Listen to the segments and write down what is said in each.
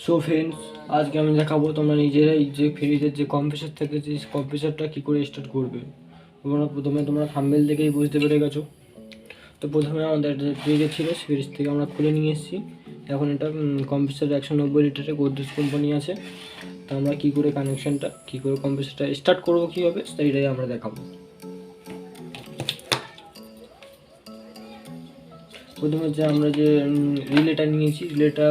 So friends, আজকে আমি দেখাবো তোমরা নিজেরাই যে ফ্রিজের যে কম্প্রেসার থাকে যে কম্প্রেসারটা কী করে স্টার্ট করবে। প্রথমে তোমরা থাম্বনেল দেখেই বুঝতে পেরে গেছো। তো প্রথমে আমাদের যে ফ্রিজে ছিল ফ্রিজ থেকে আমরা খুলে নিয়ে এসেছি। এখন এটা কম্প্রেসার 190 লিটারের গোদরেজ কোম্পানি আছে। তো আমরা কী করে কানেকশানটা কী করে কম্প্রেসারটা স্টার্ট করবো কীভাবে সেইটাই আমরা দেখাবো। প্রথমে যে আমরা যে রিলেটা নিয়েছি, রিলেটা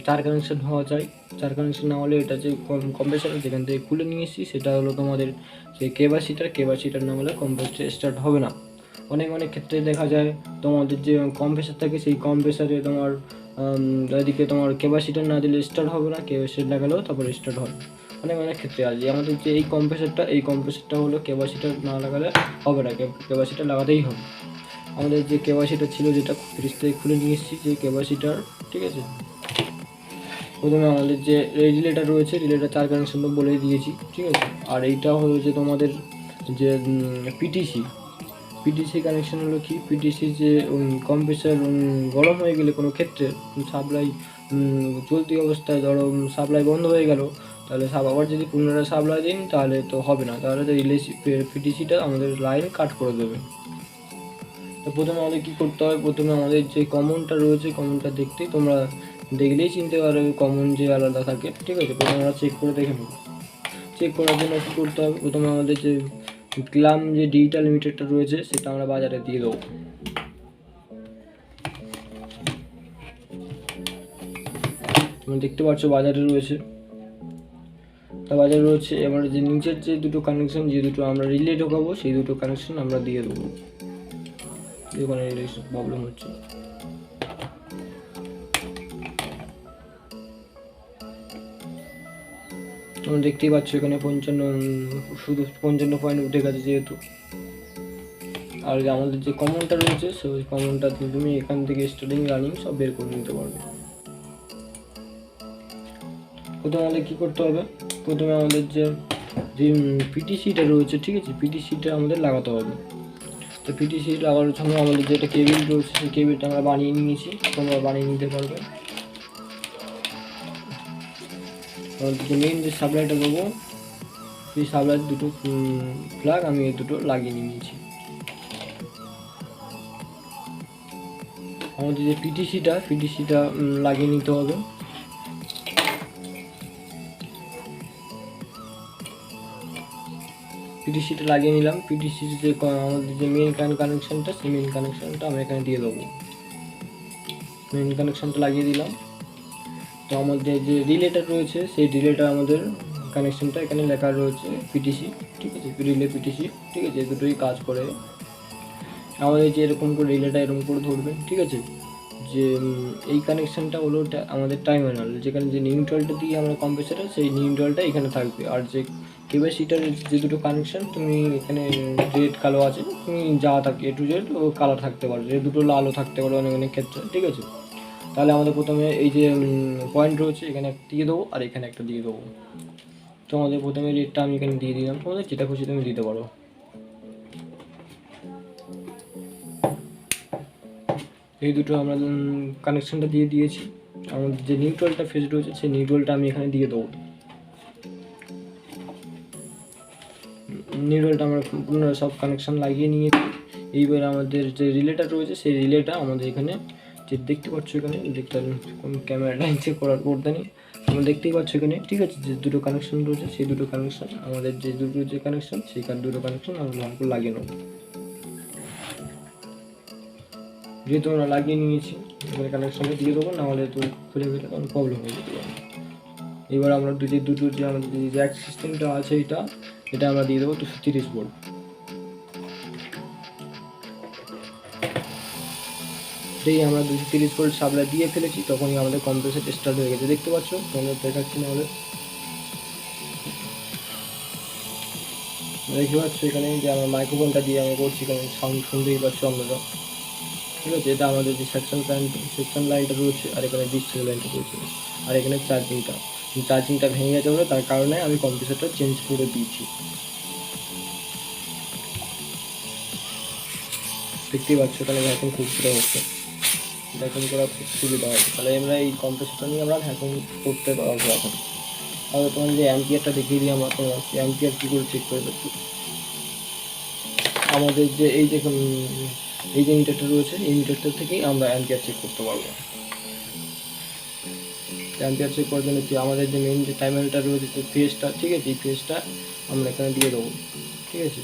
4 কানেকশান হওয়া চাই। 4 কানেকশান না হলে এটা যে কম্প্রেসার যেখান থেকে খুলে নিয়ে এসেছি সেটা হলো তোমাদের সেই কেবাসিটার না হলে কম্প্রেসার স্টার্ট হবে না। অনেক ক্ষেত্রে দেখা যায় তোমাদের যে কম্প্রেসার থাকে সেই কম্প্রেসারে তোমার এদিকে তোমার কেবাসিটার না দিলে স্টার্ট হবে না, কেবাসিটার লাগালেও তারপরে স্টার্ট হবে। অনেক ক্ষেত্রে আছে আমাদের যে এই কম্প্রেসারটা হলো কেবাসিটার না লাগালে হবে না, কেবাসিটার লাগাতেই হবে। আমাদের যে কেওয়াইসিটা ছিল যেটা ফ্রিজ থেকে খুলে নিয়ে এসেছি যে কেওয়াইসিটার, ঠিক আছে। প্রথমে আমাদের যে রিলেটা রয়েছে রিলেটা 4 কানেকশন তো বলেই দিয়েছি, ঠিক আছে। আর এইটা হচ্ছে তোমাদের যে পিটিসি কানেকশন হলো কি, পিটিসি যে কম্প্রেসার গরম হয়ে গেলে কোনো ক্ষেত্রে সাপ্লাই চলতি অবস্থায় ধরো সাপ্লাই বন্ধ হয়ে গেল, তাহলে আবার যদি পুনরায় সাপ্লাই দিন তাহলে তো হবে না, তাহলে তো পিটিসিটা আমাদের লাইন কাট করে দেবে। তো প্রথমে আমাদের কী করতে হবে, প্রথমে আমাদের যে কমনটা রয়েছে কমনটা তোমরা দেখলেই চিনতে পারবে কমন যে আলাদা থাকে, ঠিক আছে। প্রথমে আমরা চেক করে দেখে নেব। চেক করার জন্য কী করতে হবে, প্রথমে আমাদের যে ক্লাম যে ডিজিটাল মিটারটা রয়েছে সেটা আমরা বাজারে দিয়ে দেবো। তোমরা দেখতে পাচ্ছ বাজারে রয়েছে, এবার যে নিচের যে দুটো কানেকশন যে দুটো আমরা রিলে ঢোকাবো সেই দুটো কানেকশন আমরা দিয়ে দেবো। এখানে প্রবলেম হচ্ছে, তোমরা দেখতেই পাচ্ছ এখানে 55 পয়েন্ট উঠে গেছে যেহেতু। আর আমাদের যে কমনটা রয়েছে সেই কমনটা তুমি এখান থেকে স্টার্টিং রানিং সব বের করে নিতে পারবে। প্রথমে আমাদের কী করতে হবে, প্রথমে আমাদের যে পিটিসিটা রয়েছে, ঠিক আছে, পিটিসিটা আমাদের লাগাতে হবে। তো পিটিসি লাগানোর জন্য আমাদের যেটা কেবিল রয়েছে সেই কেবিলটা আমরা বানিয়ে নিয়েছি, তোমরা বানিয়ে নিতে পারবে। আমাদের যে মেন যে সাপ্লাইটা দেবো সেই সাপ্লাইয়ের দুটো প্লাগ আমি এই দুটো লাগিয়ে নিয়েছি। আমাদের যে পিটিসিটা লাগিয়ে নিতে হবে। পিটিসিটা লাগিয়ে নিলাম। পিটিসির যে আমাদের যে মেন কানেকশানটা সেই মেন কানেকশানটা আমি এখানে দিয়ে দেবো। মেন কানেকশানটা লাগিয়ে দিলাম। তো আমাদের যে রিলেটা রয়েছে সেই রিলেটা আমাদের কানেকশানটা এখানে লেখা রয়েছে পিটিসি, ঠিক আছে, রিলে পিটিসি, ঠিক আছে, এই দুটোই কাজ করে। আমাদের যে এরকম করে রিলেটা এরকম করে ধরবেন, ঠিক আছে। যে এই কানেকশানটা হলো আমাদের টার্মিনাল, যেখানে যে নিউট্রালটা দিয়ে আমরা কম্প্রেসারে সেই নিউট্রালটা এখানে থাকবে। আর যে ক্যাপাসিটারের যে দুটো কানেকশান তুমি এখানে রেড কালো আছে, তুমি যা থাকে A to Z ও কালার থাকতে পারো, যে দুটো লালও থাকতে পারে অনেক ক্ষেত্রে, ঠিক আছে। তাহলে আমাদের প্রথমে এই যে পয়েন্ট রয়েছে এখানে একটা দিয়ে দেবো আর এখানে একটা দিয়ে দেবো। তো আমাদের প্রথমে রেডটা আমি এখানে দিয়ে দিলাম, তোমাদের যেটা খুশি তুমি দিতে পারো। এই দুটো আমরা কানেকশানটা দিয়ে দিয়েছি। আমাদের যে নিউট্রালটা ফেজ রয়েছে সেই নিউট্রালটা আমি এখানে দিয়ে দেবো। নিউট্রালটা আমরা পুনরায় সব কানেকশান লাগিয়ে নিয়েছি। এইবার আমাদের যে রিলেটা রয়েছে সেই রিলেটা আমাদের এখানে যে দেখতে পাচ্ছ, এখানে দেখতে ক্যামেরাটা চেক করার করতে নেই, তোমরা দেখতেই পাচ্ছ এখানে, ঠিক আছে, যে দুটো কানেকশান রয়েছে সেই দুটো কানেকশান আমাদের যে দুটো যে কানেকশান সেই দুটো কানেকশান আমরা লাগিয়ে নেব। যেহেতু আমরা লাগিয়ে নিয়েছি এখানে কানেকশানটা দিয়ে দেবো, নাহলে তো খুলে গেলে তখন প্রবলেম হয়ে যেতে পারে। এবার আমরা দুটো যে আমাদের যে জ্যাক সিস্টেমটা আছে এটা আমরা দিয়ে দেবো 230 ভোল্ট। যেই আমরা 230 ভোল্ট সাপ্লাই দিয়ে ফেলেছি তখনই আমাদের কম্প্রেসার স্টার্ট হয়ে গেছে, দেখতে পাচ্ছ, তোমাদের দেখাচ্ছি না হলে দেখতে পাচ্ছ এখানে যে আমার মাইক্রোফোনটা দিয়ে আমি করছি, কারণ সাউন্ড শুনতেই পাচ্ছ আমরা, ঠিক আছে। এটা আমাদের যে সেকশন লাইনটা রয়েছে আর এখানে ডিসপ্লে লাইনটা রয়েছে আর এখানে চার্জিংটা ভেঙে গেছে বলে তার কারণে আমি কম্প্রেসারটা চেঞ্জ করে দিয়েছি। দেখতেই পাচ্ছ এখানে এখন খুব সুবিধা হচ্ছে, ভ্যাকুয়াম করা খুব সুবিধা হবে। তাহলে আমরা এই কম্প্রেসরটা নিয়ে আমরা ভ্যাকুয়াম করতে পারবো এখন। তাহলে তোমার যে অ্যাম্পিয়ারটা দেখিয়ে দিই আমরা, তোমার অ্যাম্পিয়ার কী করে চেক করে দেখো। আমাদের যে এই যে মিটারটা রয়েছে, এই মিটারটা থেকেই আমরা অ্যাম্পিয়ার চেক করতে পারবো। অ্যাম্পিয়ার চেক করার জন্য কি আমাদের যে মেইন যে টাইমারটা রয়েছে, যে ফেজটা, ঠিক আছে, এই ফেজটা আমরা এখানে দিয়ে দেবো। ঠিক আছে,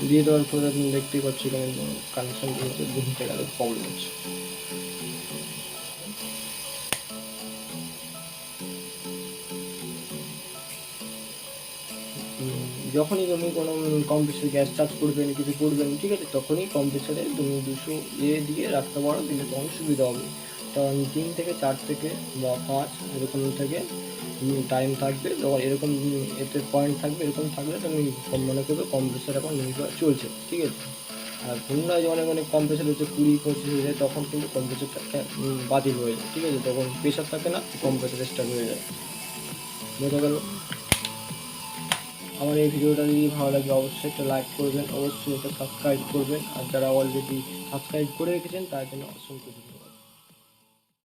দিয়ে দেওয়ার পরে আপনি দেখতেই পাচ্ছি এখানে কানেকশন হচ্ছে, বুঝতে গেলে প্রবলেম হচ্ছে। যখনই তুমি কোনো কম্প্রেসর গ্যাস চার্জ করবেন, কিছু করবেন, ঠিক আছে, তখনই কম্প্রেসরে তুমি 200 দিয়ে রাখতে পারো, দিলে তখন সুবিধা হবে। কারণ 3 থেকে 4 থেকে বা 5 এরকম থেকে টাইম থাকবে, যখন এরকম এতে পয়েন্ট থাকবে, এরকম থাকলে তুমি মনে করবে কম্প্রেসর এখন লিমিট চলছে। ঠিক আছে, আর পুনরায় যখন অনেক কম্প্রেসর হচ্ছে 20-25 হয়ে যায়, তখন কিন্তু কম্প্রেসরটা বাতিল হয়ে যায়। ঠিক আছে, তখন প্রেশার থাকে না, কম্প্রেসর স্টার্ট হয়ে যায়। বোঝা গেল? আমার এই ভিডিওটা যদি ভালো লাগে অবশ্যই একটা লাইক করবেন, অবশ্যই একটা সাবস্ক্রাইব করবেন, আর যারা অলরেডি সাবস্ক্রাইব করে রেখেছেন তার জন্য অসংখ্য ধন্যবাদ।